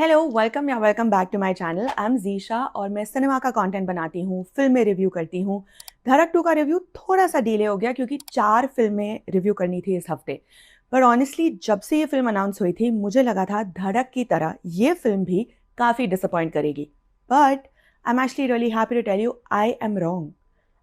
Hello, welcome या welcome back to my channel. I am Jisha और मैं सिनेमा का कंटेंट बनाती हूँ, फिल्में रिव्यू करती हूँ। धड़क 2 का रिव्यू थोड़ा सा डिले हो गया क्योंकि 4 फिल्में रिव्यू करनी थी इस हफ्ते। पर ऑनेस्टली जब से ये फिल्म अनाउंस हुई थी मुझे लगा था धड़क की तरह ये फिल्म भी काफ़ी डिसअपॉइंट करेगी। But I am actually really happy to tell you I am wrong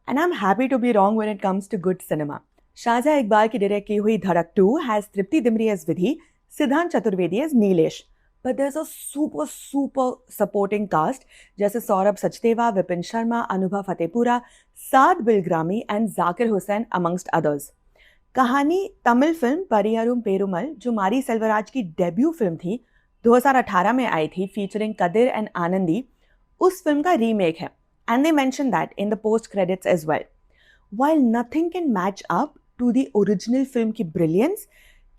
and I am happy to be wrong when it comes to good cinema. Shahjahan Iqbal की डायरेक्ट की हुई Dhadak 2 has Triptii Dimri as Vidhi, Siddhant Chaturvedi as Neelesh. But there's a super supporting cast जैसे Saurabh Sachdeva, Vipin Sharma, Anubhav Fatehpura, Saad Bilgrami and Zakir Hussain amongst others. कहानी Tamil film परियरुम Perumal जो मारी सेल्वराज की debut film थी, 2018 में आई थी, फीचरिंग कदिर एंड आनंदी, उस फिल्म का रीमेक है। And they mention that in the post credits as well. While nothing can match up to the original film की ब्रिलियंस,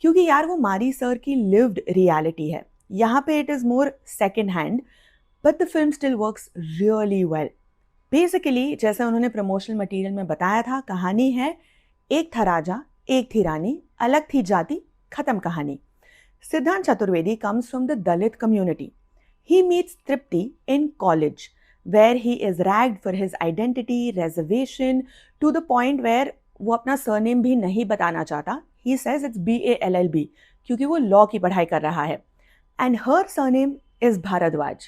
क्योंकि यार वो मारी सर की लिव्ड रियलिटी है। यहाँ पे it is more second hand, but the film still works really well. Basically जैसे उन्होंने प्रमोशनल मटेरियल में बताया था, कहानी है एक था राजा, एक थी रानी, अलग थी जाति, खत्म कहानी। सिद्धांत Chaturvedi comes from the Dalit community. He meets Tripti in college, where he is ragged for his identity, reservation, to the point where वो अपना सरनेम भी नहीं बताना चाहता. He says it's BALLB क्योंकि वो लॉ की पढ़ाई कर रहा है. And her surname is Bharadwaj.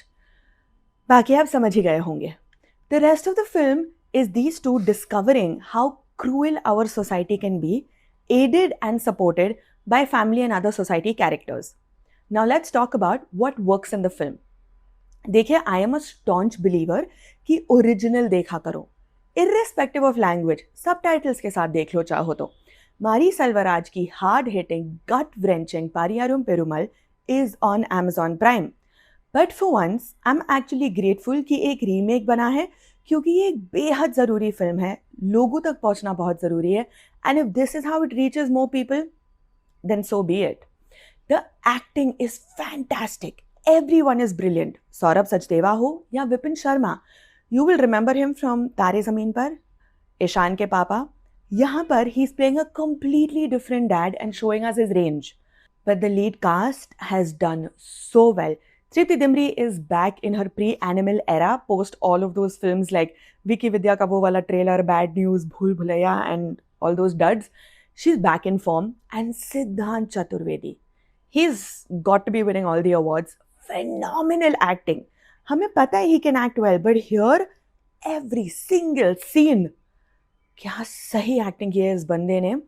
बाकी आप समझ ही गए होंगे. The rest of the film is these two discovering how cruel our society can be, aided and supported by family and other society characters. Now let's talk about what works in the film. देखिए, I am a staunch believer कि original देखा करो, irrespective of language, subtitles के साथ देख लो चाहो तो। मारी सेल्वराज की hard hitting, gut wrenching Pariyerum Perumal is on Amazon Prime. But for once, I'm actually grateful कि एक रीमेक बना है क्योंकि ये एक बेहद ज़रूरी फिल्म है, लोगों तक पहुंचना बहुत ज़रूरी है। And if this is how it reaches more people, then so be it. The acting is fantastic. Everyone is brilliant. Saurabh Sachdeva हो या Vipin Sharma, you will remember him from तारे ज़मीन पर, ईशान के पापा। यहाँ पर he's playing a completely different dad and showing us his range. But the lead cast has done so well. Tripti Dimri is back in her pre-Animal era, post all of those films like Vicky Vidya ka wo wala trailer, Bad News, Bhool Bhulaiya and all those duds. She's back in form. And Siddhant Chaturvedi, he's got to be winning all the awards. Phenomenal acting. हमें पता है he can act well, but here every single scene, क्या सही acting की है इस बंदे ने।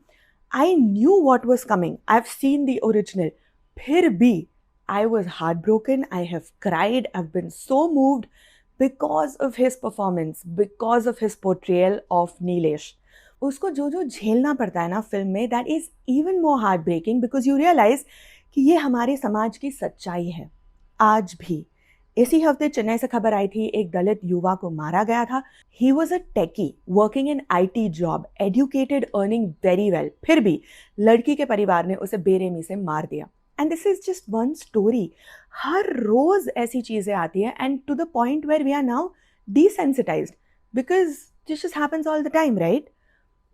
I knew what was coming. I've seen the original. फिर भी I was heartbroken. I have cried. I've been so moved because of his performance, because of his portrayal of Nilesh. उसको जो जो झेलना पड़ता है ना फिल्म में, that is even more heartbreaking because you realize कि ये हमारे समाज की सच्चाई है। आज भी इसी हफ्ते चेन्नई से खबर आई थी, एक दलित युवा को मारा गया था। He was a techie working in IT job, educated, earning very well. फिर भी लड़की के परिवार ने उसे बेरहमी से मार दिया। And this is just one story. हर रोज ऐसी चीजें आती हैं and to the point where we are now desensitized because this just happens all the time, right?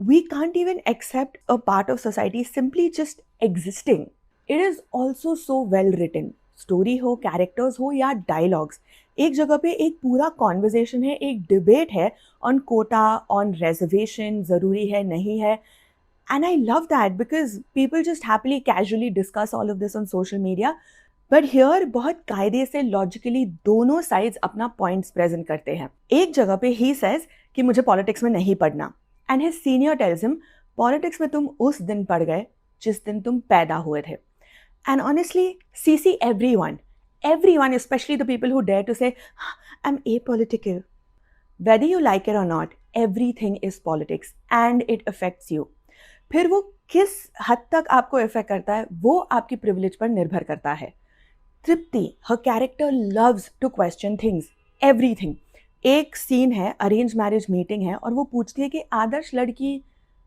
We can't even accept a part of society simply just existing. It is also so well written. Story हो, characters हो या dialogues, एक जगह पे एक पूरा conversation है, एक डिबेट है ऑन कोटा, ऑन रिजर्वेशन, ज़रूरी है नहीं है। And I love that because people just happily casually discuss all of this on social media, but here बहुत कायदे से लॉजिकली दोनों साइड्स अपना पॉइंट्स प्रेजेंट करते हैं। एक जगह पे ही सेज कि मुझे पॉलिटिक्स में नहीं पढ़ना, and his senior tells him politics में तुम उस दिन पढ़ गए जिस दिन तुम पैदा हुए थे। And honestly, CC everyone, especially the people who dare to say, I'm apolitical. Whether you like it or not, everything is politics and it affects you. फिर वो किस हद तक आपको इफेक्ट करता है वो आपकी प्रिविलेज पर निर्भर करता है। तृप्ति, her character loves to question things, everything. एक सीन है, अरेंज मैरिज मीटिंग है और वो पूछती है कि आदर्श लड़की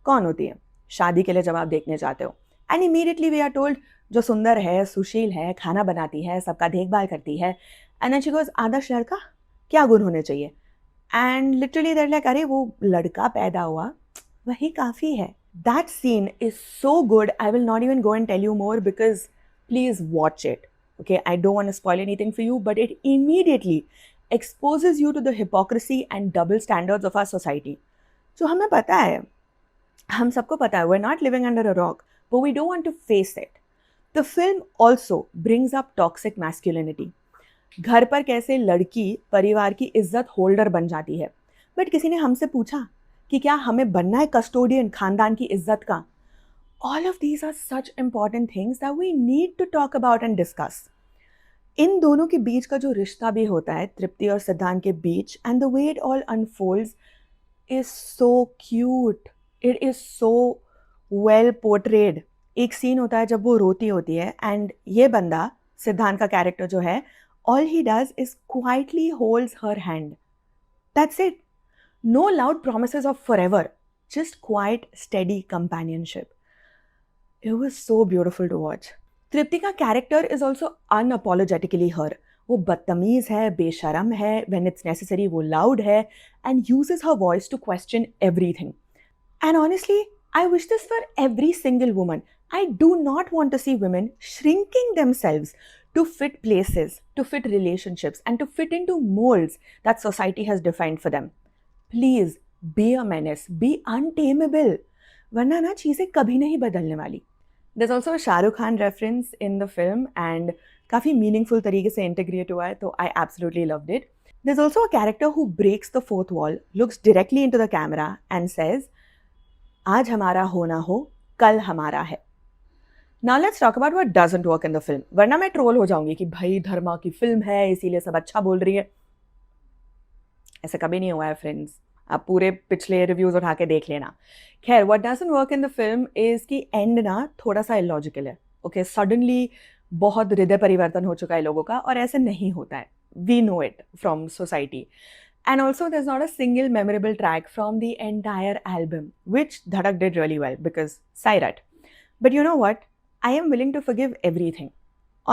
कौन होती है शादी के लिए जब आप देखने जाते हो। And immediately we are told जो सुंदर है, सुशील है, खाना बनाती है, सबका देखभाल करती है। एंड देन शी गोज, आदर्श लड़का क्या गुण होने चाहिए? एंड लिटरली देयर लाइक, अरे वो लड़का पैदा हुआ वही काफ़ी है। That scene is so good, I will not even go and tell you more because please watch it. Okay, I don't want to spoil anything for you, but it immediately exposes you to the hypocrisy and double standards of our society. So हमें पता है, हम सबको पता है, we're not living under a rock, but we don't want to face it. The film also brings up toxic masculinity. घर पर कैसे लड़की परिवार की इज्जत होल्डर बन जाती है, बट किसी ने हमसे पूछा कि क्या हमें बनना है कस्टोडियन खानदान की इज्जत का? All of these are such important things that we need to talk about and discuss. इन दोनों के बीच का जो रिश्ता भी होता है तृप्ति और सिद्धांत के बीच, and the way it all unfolds is so cute. It is so well portrayed. एक सीन होता है जब वो रोती होती है एंड ये बंदा सिद्धांत का कैरेक्टर जो है, all he does is quietly holds her hand. That's it. No loud promises of forever, just quiet, steady companionship. It was so beautiful to watch. तृप्ति का कैरेक्टर इज ऑल्सो अनअपोलोजेटिकली हर. वो बदतमीज है, बेशरम है, when it's necessary वो loud है and uses her voice to question everything. And honestly, I wish this for every single woman. I do not want to see women shrinking themselves to fit places, to fit relationships, and to fit into molds that society has defined for them. Please be a menace, be untamable. वरना ना चीज़ें कभी नहीं बदलने वाली. There's also a Shah Rukh Khan reference in the film and काफ़ी meaningful तरीके से integrate हुआ है, तो I absolutely loved it. There's also a character who breaks the fourth wall, looks directly into the camera and says, आज हमारा हो ना हो, कल हमारा है. Now let's talk about what doesn't work in the film. वरना मैं ट्रोल हो जाऊंगी कि भाई धर्मा की फिल्म है इसीलिए सब अच्छा बोल रही है. ऐसा कभी नहीं हुआ है फ्रेंड्स. आप पूरे पिछले रिव्यूज उठा के देख लेना. खैर, what doesn't work in the film is कि एंड ना थोड़ा सा इलॉजिकल है. ओके, सडनली बहुत हृदय परिवर्तन हो चुका है लोगों का और ऐसे नहीं होता है. We know it from society. And also there's not a single memorable track from the entire album, which Dhadak did really well because Sairat. But you know what? I am willing to forgive everything.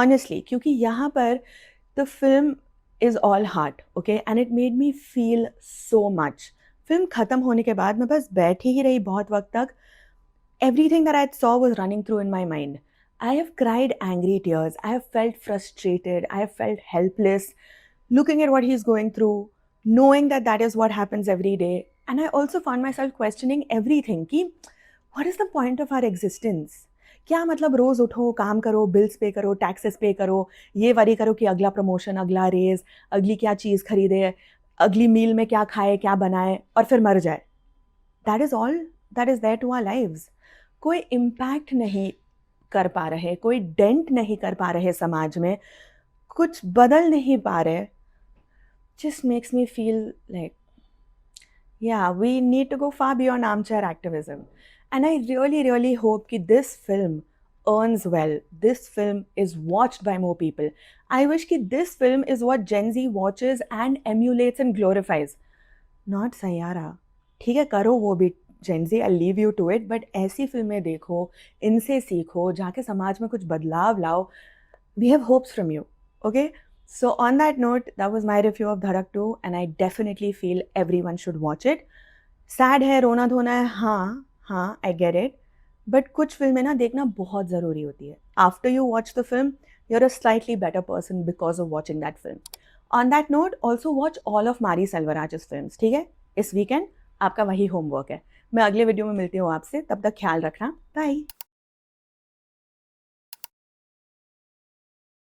Honestly, क्योंकि यहाँ पर the film is all heart, okay? And it made me feel so much. Film ख़त्म होने के बाद मैं बस बैठी ही रही बहुत वक्त तक. Everything that I saw was running through in my mind. I have cried angry tears. I have felt frustrated. I have felt helpless looking at what he's going through, knowing that that is what happens every day. And I also found myself questioning everything कि what is the point of our existence? क्या मतलब रोज़ उठो, काम करो, bills पे करो, taxes पे करो, ये वरी करो कि अगला प्रमोशन, अगला रेज, अगली क्या चीज़ खरीदे, अगली मील में क्या खाए, क्या बनाए और फिर मर जाए. That is all that is there to our lives. कोई इम्पैक्ट नहीं कर पा रहे, कोई डेंट नहीं कर पा रहे समाज में, कुछ बदल नहीं पा रहे. Just makes me feel like, yeah, we need to go far beyond armchair activism. And I really, really hope that this film earns well. This film is watched by more people. I wish that this film is what Gen Z watches and emulates and glorifies. Not Sayyara. ठीक है, करो वो भी Gen Z, I'll leave you to it. But ऐसी फिल्में देखो, इनसे सीखो, जाके समाज में कुछ बदलाव लाओ. We have hopes from you. Okay? So on that note, that was my review of Dhadak 2 and I definitely feel everyone should watch it. Sad है, रोना धोना है, हाँ, I get it. But कुछ फिल्में ना देखना बहुत ज़रूरी होती है. After you watch the film, you're a slightly better person because of watching that film. On that note, also watch all of Mari Selvaraj's films, ठीक है? इस वीकेंड आपका वही होमवर्क है. मैं अगले वीडियो में मिलती हूँ आपसे, तब तक ख्याल रखना. बाय.